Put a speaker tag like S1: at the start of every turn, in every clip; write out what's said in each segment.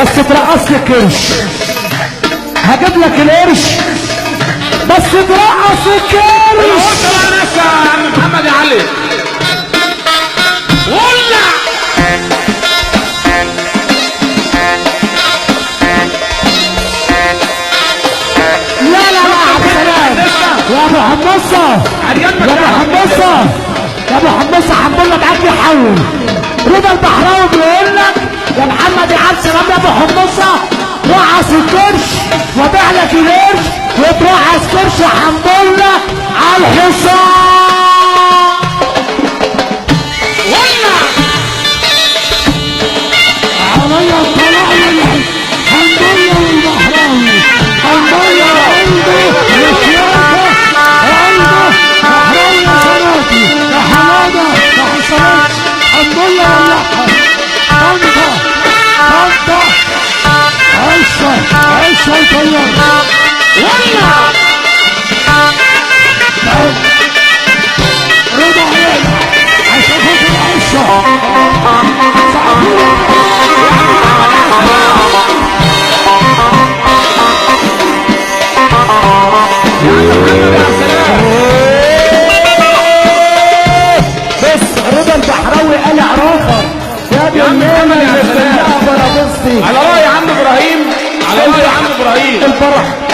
S1: بس ترقص لي الكرش. هجيب لك القرش بس ترقص الكرش.
S2: قلت بقى لسه يا عم محمد يا علي. ولع
S1: لا لا لا عبد السلام يا ابو حمصه، يا ابو حمصه، يا ابو حمصه الحمد لله معاك بيحول. رضا البحراوي بيقول لك يا محمد يا عبد السلام يا ابو حمصه رقص الكرش وبيع لك القرش وترقص كرش الحمد لله على الحصان.
S2: ولع
S1: عليا طلع لي الحمد لله والبحراوي. الحمد لله عنده وشياكه عنده بحراوي يا صلاتي يا حماده يا حسنات. الحمد لله ولعها طنطا طنطا عشه عشه وطير.
S2: ولع
S1: رضا علينا عشان خاطر عشه بس رضا البحراوي قلع رافر يا ابن الليله اللي خلاها برابستي.
S2: على رأي عم ابراهيم، على رأي عم ابراهيم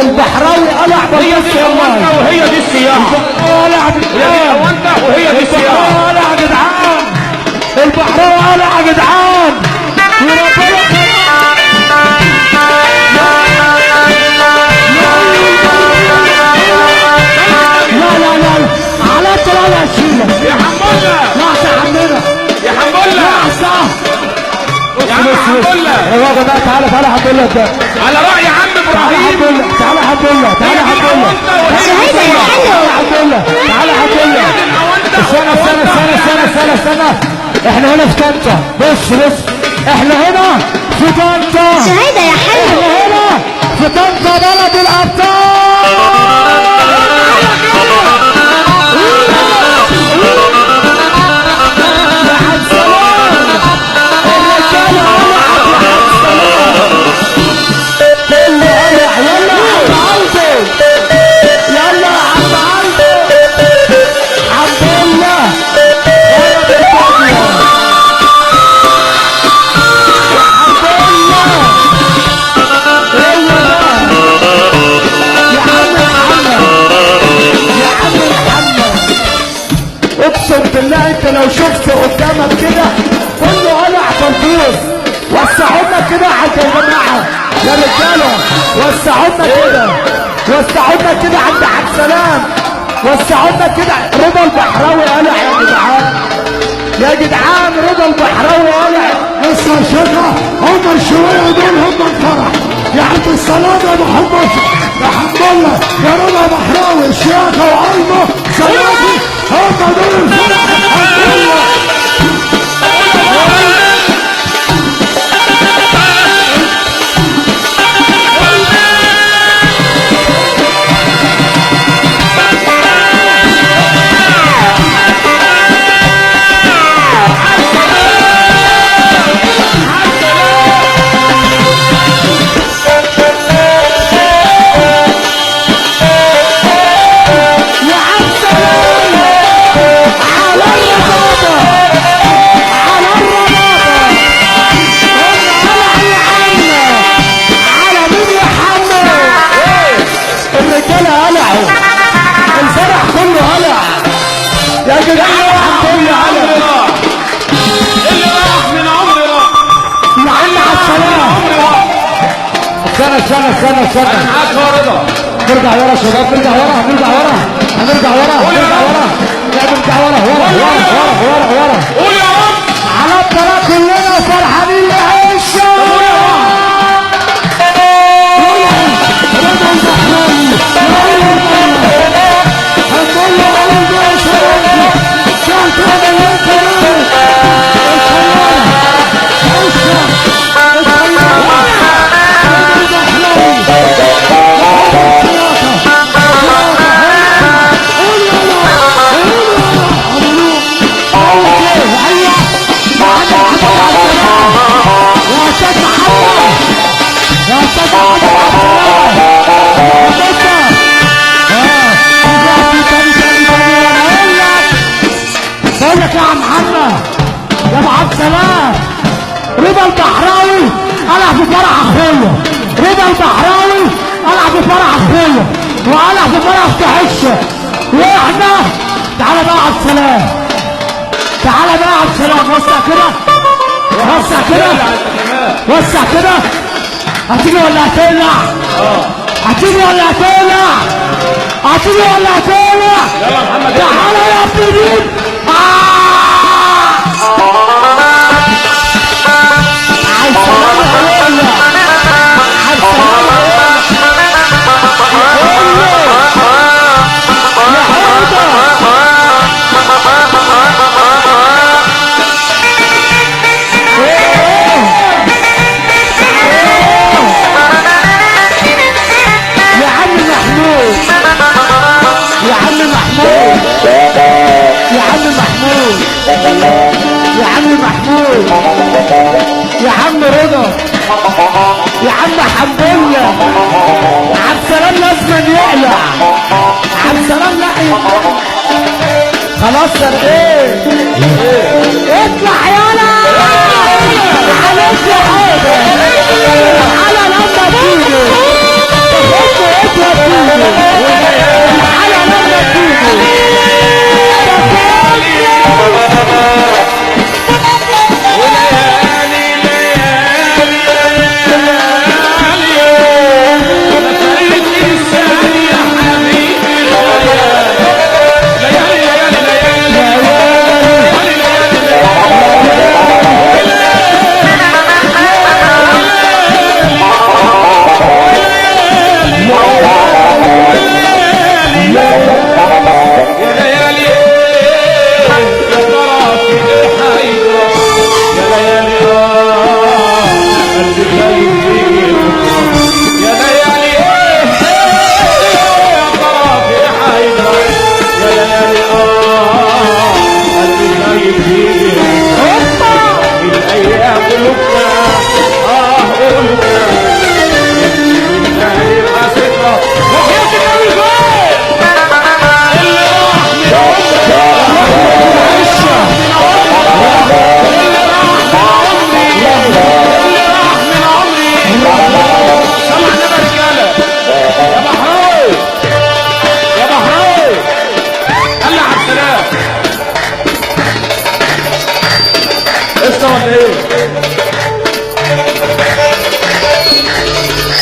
S1: البحراوي قلع
S2: هي دي
S1: برابستي
S2: الاونطه وهي دي السياحه.
S1: قلع
S2: هي دي الاونطه وهي دي السياحه.
S1: قلع يا جدعان. البحراوي قلع يا جدعان وربنا لا لا لا على طلال اشيلك
S2: يا حموله
S1: نعسى عمنا
S2: يا حموله
S1: نعسى
S2: يا عم حموله.
S1: يا بابا بقى تعالى تعالى حمد الله ده
S2: على رأي عم ابراهيم
S1: تعالى حمد الله تعالى حمد الله تعالى حمد الله تعالى حمد الله. استنى استنى استنى استنى استنى استنى احنا هنا في طنطا. بص بص احنا هنا في طنطا.
S3: شهادة يا حلو.
S1: احنا هنا في طنطا بلد الابطال. يا عبد السلام الرجاله قلعت يا عبد السلام. كله قلع. يلا يا عم عبده يلا يا عم عبده عبد الله ضرب الطاوله يا عبد الله. ايوه يا عم محمد يا عم محمد اقسم بالله انت لو شفت قدامك كده كله قلع فلفوس. وسعونا كده يا جماعه يا رجاله وسعونا كده وسعونا كده عند عبد السلام وسعونا كده. رضا البحراوي قلع يا جدعان يا جدعان رضا البحراوي قلع. اسمع شيخه عمر شويه دول هم الفرح يا عبد السلام يا محمد يا حمد الله يا رضا البحراوي شيخه وعلمه سلامي هم دول الفرح. حمد الله يا عبد السلام على الربابة على الربابة قلع العنا على مين يا حمد. الرجالة قلعوا الفرح كله قلع يا جدعان. الحمد لله قلع
S2: اللي راح من عمري راح.
S1: يا عم عبد السلام. استنى استنى استنى استنى
S2: انا معاك يا رضا.
S1: نرجع ورا يا شباب نرجع ورا هنرجع ورا هنرجع ورا هنرجع ورا لا نرجع ورا ورا ورا ورا ورا.
S2: قول يا رب.
S1: على الطريق كلنا فرحانين لعيشة. رضا البحراوي هنقول له على الجيش شهد هذا الوطن الصلاة بقول لك يا عم محمد يا ابو عبد السلام، رضا البحراوي قلع في فرح اخويا، رضا البحراوي قلع في فرح اخويا وقلع في فرح تحشه، واحنا تعالى بقى عبد السلام، تعالى بقى عبد السلام، وسع كده وسع كده وسع كده. هتيجي ولا هتقلع؟ هتيجي ولا هتقلع؟ هتيجي ولا هتقلع؟
S2: يلا يا محمد
S1: تعالى يا ابن مين؟ عايز سلام ولا عايز سلام يا عم محمود، يا عم محمود، يا عم محمود، يا عم محمود، يا عم رضا، يا عم حمد الله، عبد السلام لازم يقلع، عبد السلام لا خلاص يا ايه اطلع يالا عليك يا حاجه على لما تيجي على لما تيجي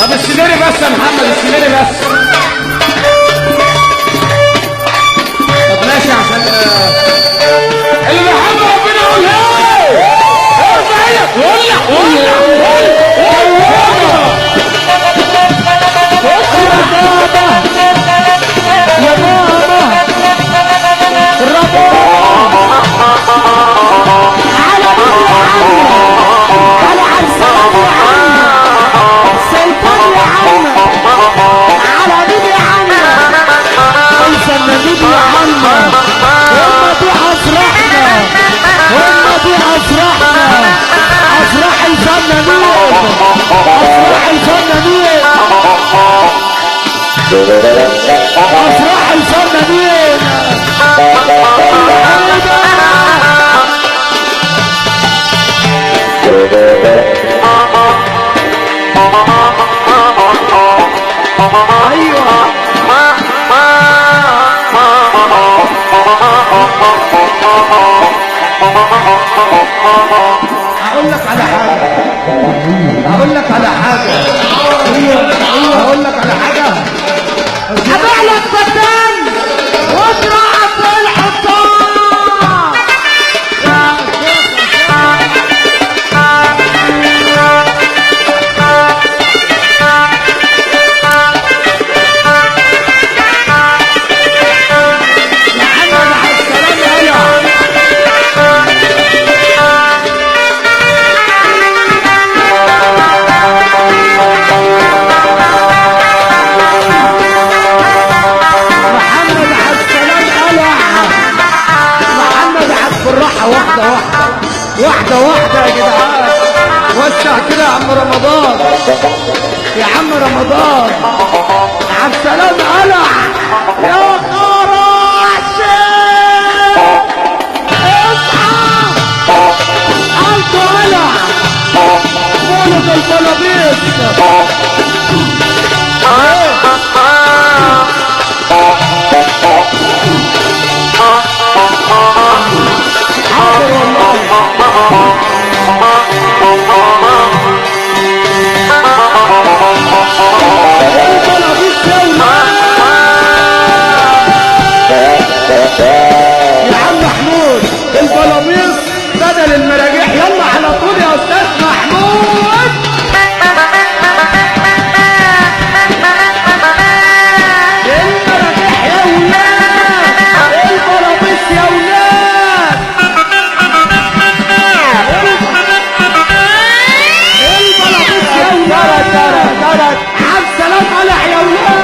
S2: طب السيناري بس يا محمد، السيناري بس. طب ماشي عشان اللي بيحب ربنا يقول ايه؟ ارفع ايدك ولع ولع
S1: يا بابا الربا على على عرسان يا عم سلطان يا عم على مين يا عم الفنانين يا عم هم دي افراحنا، هم دي افراحنا، افراح الفنانين، افراح الفنانين، افراح الفنانين. ايوه هقول لك على حاجه، هقول لك على حاجه، هقول لك على حاجه. رمضان عبد السلام قلع يا خراشي اصحى انتوا قلع مولد البلابيس حاضر والله يا عم محمود البلابيس بدل المراجيح يلا على طول يا استاذ محمود المراجيح يا ولاد البلابيس يا ولاد البلابيس يا ولاد عبد السلام قلع يا ولاد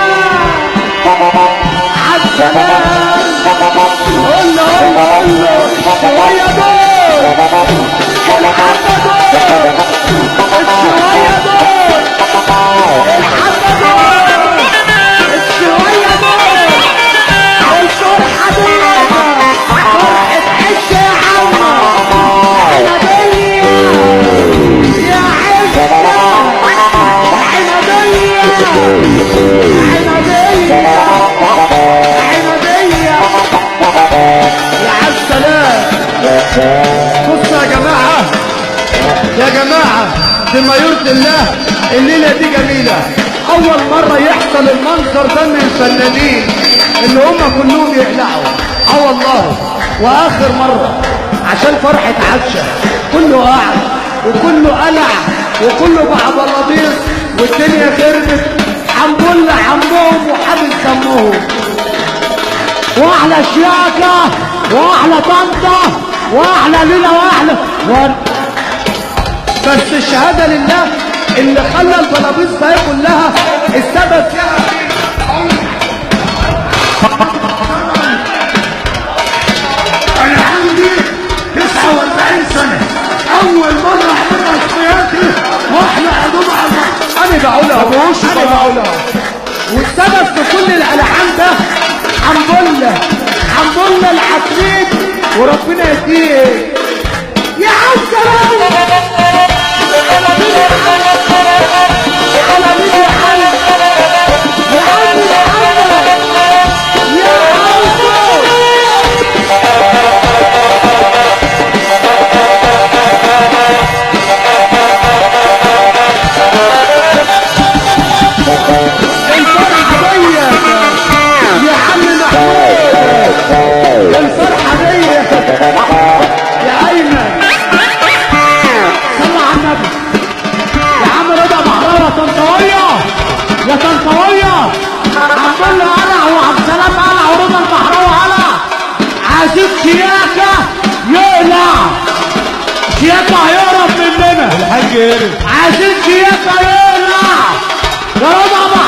S1: عبد السلام قول له شوية دول الحبة دول الشوية دول الحبة دول الشوية دول الفرحة دي فرحة عش يا عم عنبية يا عزة عنبية عنبية يا عبد السلام بصوا يا جماعة بما يرضي الله الليلة دي جميلة اول مرة يحصل المنظر ده من الفنانين اللي هم كلهم يقلعوا والله واخر مرة عشان فرحة عشا كله قاعد وكله قلع وكله مع بلابيس والدنيا خربت حنبل عمهم وحابس دمهم واحلى شياكة واحلى طنطا واحلى ليلة واحلى بس الشهادة لله اللي خلى البلابيس دي كلها السبب فيها انا عندي 49 سنة اول مرة احضرها في حياتي واحلى هدوم على انا بقولها والسبب في كل الالعاب ده حنبله العفريت وربنا يهديه يا عم سلام يا عم الفرحة دي يا ايمن صلى على النبي يا عم رضا محررة طنطاوية يا طنطاوية عبد الله قلع وعبد السلام قلع ورضا المحررة قلع عايزين شياكة يقلع شياكة هيهرب مننا
S2: الحاج هرب
S1: عايزين شياكة يقلع يا رضا